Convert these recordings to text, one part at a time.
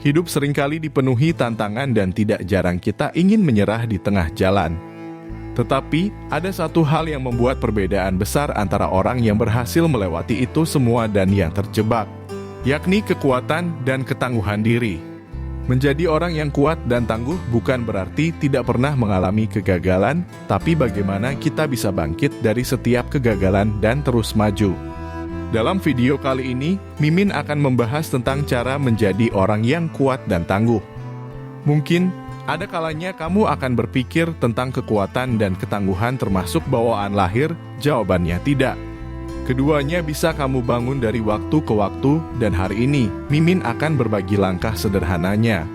Hidup seringkali dipenuhi tantangan dan tidak jarang kita ingin menyerah di tengah jalan. Tetapi, ada satu hal yang membuat perbedaan besar antara orang yang berhasil melewati itu semua dan yang terjebak, yakni kekuatan dan ketangguhan diri. Menjadi orang yang kuat dan tangguh bukan berarti tidak pernah mengalami kegagalan, tapi bagaimana kita bisa bangkit dari setiap kegagalan dan terus maju. Dalam video kali ini, Mimin akan membahas tentang cara menjadi orang yang kuat dan tangguh. Mungkin, ada kalanya kamu akan berpikir tentang kekuatan dan ketangguhan termasuk bawaan lahir, jawabannya tidak. Keduanya bisa kamu bangun dari waktu ke waktu, dan hari ini, Mimin akan berbagi langkah sederhananya.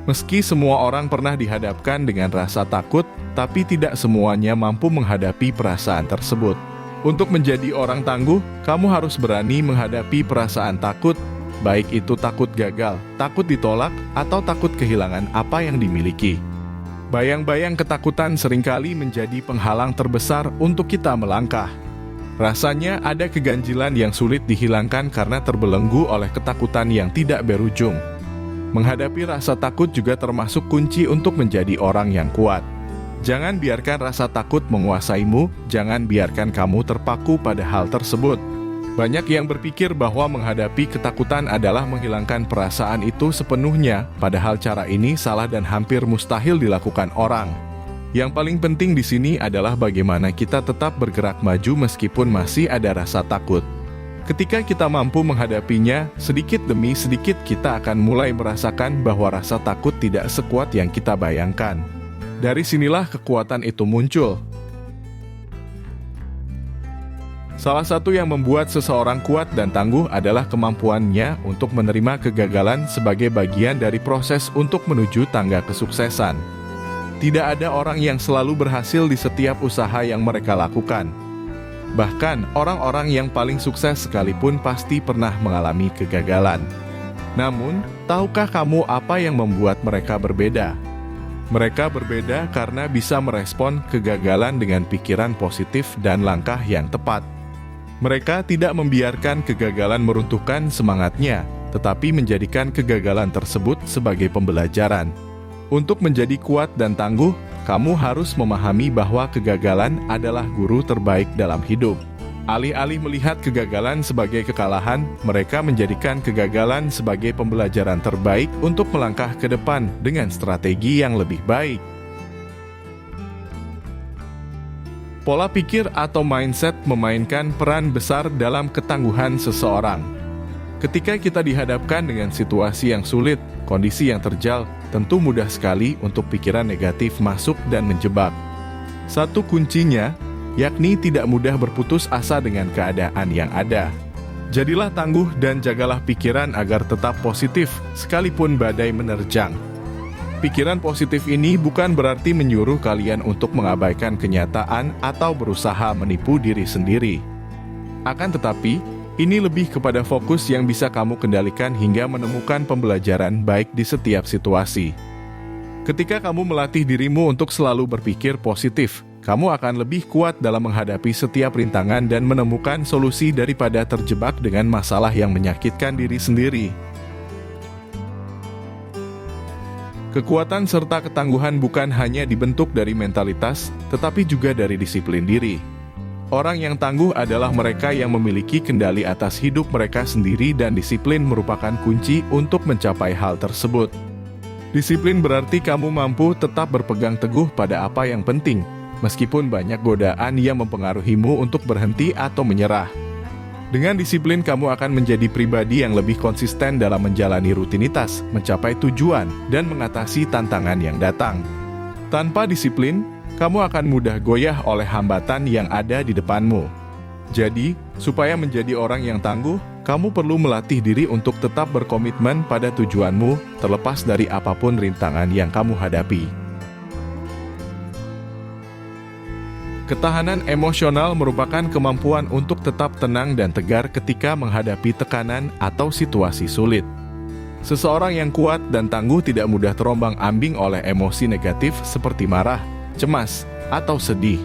Meski semua orang pernah dihadapkan dengan rasa takut, tapi tidak semuanya mampu menghadapi perasaan tersebut. Untuk menjadi orang tangguh, kamu harus berani menghadapi perasaan takut, baik itu takut gagal, takut ditolak, atau takut kehilangan apa yang dimiliki. Bayang-bayang ketakutan seringkali menjadi penghalang terbesar untuk kita melangkah. Rasanya ada keganjilan yang sulit dihilangkan karena terbelenggu oleh ketakutan yang tidak berujung. Menghadapi rasa takut juga termasuk kunci untuk menjadi orang yang kuat. Jangan biarkan rasa takut menguasaimu, jangan biarkan kamu terpaku pada hal tersebut. Banyak yang berpikir bahwa menghadapi ketakutan adalah menghilangkan perasaan itu sepenuhnya, padahal cara ini salah dan hampir mustahil dilakukan orang. Yang paling penting di sini adalah bagaimana kita tetap bergerak maju meskipun masih ada rasa takut. Ketika kita mampu menghadapinya, sedikit demi sedikit kita akan mulai merasakan bahwa rasa takut tidak sekuat yang kita bayangkan. Dari sinilah kekuatan itu muncul. Salah satu yang membuat seseorang kuat dan tangguh adalah kemampuannya untuk menerima kegagalan sebagai bagian dari proses untuk menuju tangga kesuksesan. Tidak ada orang yang selalu berhasil di setiap usaha yang mereka lakukan. Bahkan, orang-orang yang paling sukses sekalipun pasti pernah mengalami kegagalan. Namun, tahukah kamu apa yang membuat mereka berbeda? Mereka berbeda karena bisa merespon kegagalan dengan pikiran positif dan langkah yang tepat. Mereka tidak membiarkan kegagalan meruntuhkan semangatnya, tetapi menjadikan kegagalan tersebut sebagai pembelajaran. Untuk menjadi kuat dan tangguh, kamu harus memahami bahwa kegagalan adalah guru terbaik dalam hidup. Alih-alih melihat kegagalan sebagai kekalahan, mereka menjadikan kegagalan sebagai pembelajaran terbaik untuk melangkah ke depan dengan strategi yang lebih baik. Pola pikir atau mindset memainkan peran besar dalam ketangguhan seseorang. Ketika kita dihadapkan dengan situasi yang sulit, kondisi yang terjal, tentu mudah sekali untuk pikiran negatif masuk dan menjebak. Satu kuncinya, yakni tidak mudah berputus asa dengan keadaan yang ada. Jadilah tangguh dan jagalah pikiran agar tetap positif, sekalipun badai menerjang. Pikiran positif ini bukan berarti menyuruh kalian untuk mengabaikan kenyataan atau berusaha menipu diri sendiri. Akan tetapi, ini lebih kepada fokus yang bisa kamu kendalikan hingga menemukan pembelajaran baik di setiap situasi. Ketika kamu melatih dirimu untuk selalu berpikir positif, kamu akan lebih kuat dalam menghadapi setiap rintangan dan menemukan solusi daripada terjebak dengan masalah yang menyakitkan diri sendiri. Kekuatan serta ketangguhan bukan hanya dibentuk dari mentalitas, tetapi juga dari disiplin diri. Orang yang tangguh adalah mereka yang memiliki kendali atas hidup mereka sendiri dan disiplin merupakan kunci untuk mencapai hal tersebut. Disiplin berarti kamu mampu tetap berpegang teguh pada apa yang penting, meskipun banyak godaan yang mempengaruhimu untuk berhenti atau menyerah. Dengan disiplin kamu akan menjadi pribadi yang lebih konsisten dalam menjalani rutinitas, mencapai tujuan, dan mengatasi tantangan yang datang. Tanpa disiplin, kamu akan mudah goyah oleh hambatan yang ada di depanmu. Jadi, supaya menjadi orang yang tangguh, kamu perlu melatih diri untuk tetap berkomitmen pada tujuanmu, terlepas dari apapun rintangan yang kamu hadapi. Ketahanan emosional merupakan kemampuan untuk tetap tenang dan tegar ketika menghadapi tekanan atau situasi sulit. Seseorang yang kuat dan tangguh tidak mudah terombang-ambing oleh emosi negatif seperti marah, cemas, atau sedih.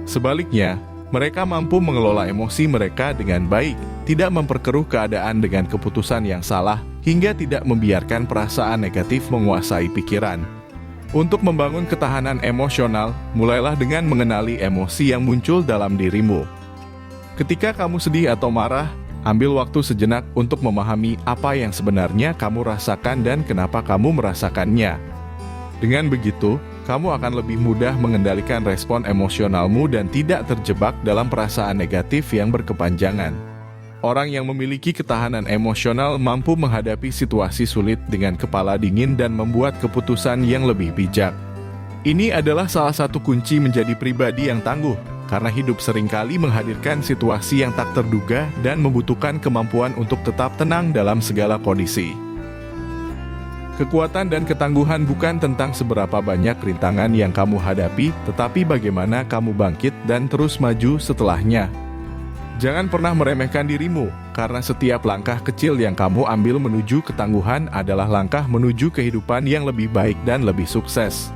Sebaliknya, Mereka mampu mengelola emosi mereka dengan baik, tidak memperkeruh keadaan dengan keputusan yang salah, hingga tidak membiarkan perasaan negatif menguasai pikiran. Untuk membangun ketahanan emosional, mulailah dengan mengenali emosi yang muncul dalam dirimu. Ketika kamu sedih atau marah, ambil waktu sejenak untuk memahami apa yang sebenarnya kamu rasakan dan kenapa kamu merasakannya. Dengan begitu, kamu akan lebih mudah mengendalikan respon emosionalmu dan tidak terjebak dalam perasaan negatif yang berkepanjangan. Orang yang memiliki ketahanan emosional mampu menghadapi situasi sulit dengan kepala dingin dan membuat keputusan yang lebih bijak. Ini adalah salah satu kunci menjadi pribadi yang tangguh, karena hidup seringkali menghadirkan situasi yang tak terduga dan membutuhkan kemampuan untuk tetap tenang dalam segala kondisi. Kekuatan dan ketangguhan bukan tentang seberapa banyak rintangan yang kamu hadapi, tetapi bagaimana kamu bangkit dan terus maju setelahnya. Jangan pernah meremehkan dirimu, karena setiap langkah kecil yang kamu ambil menuju ketangguhan adalah langkah menuju kehidupan yang lebih baik dan lebih sukses.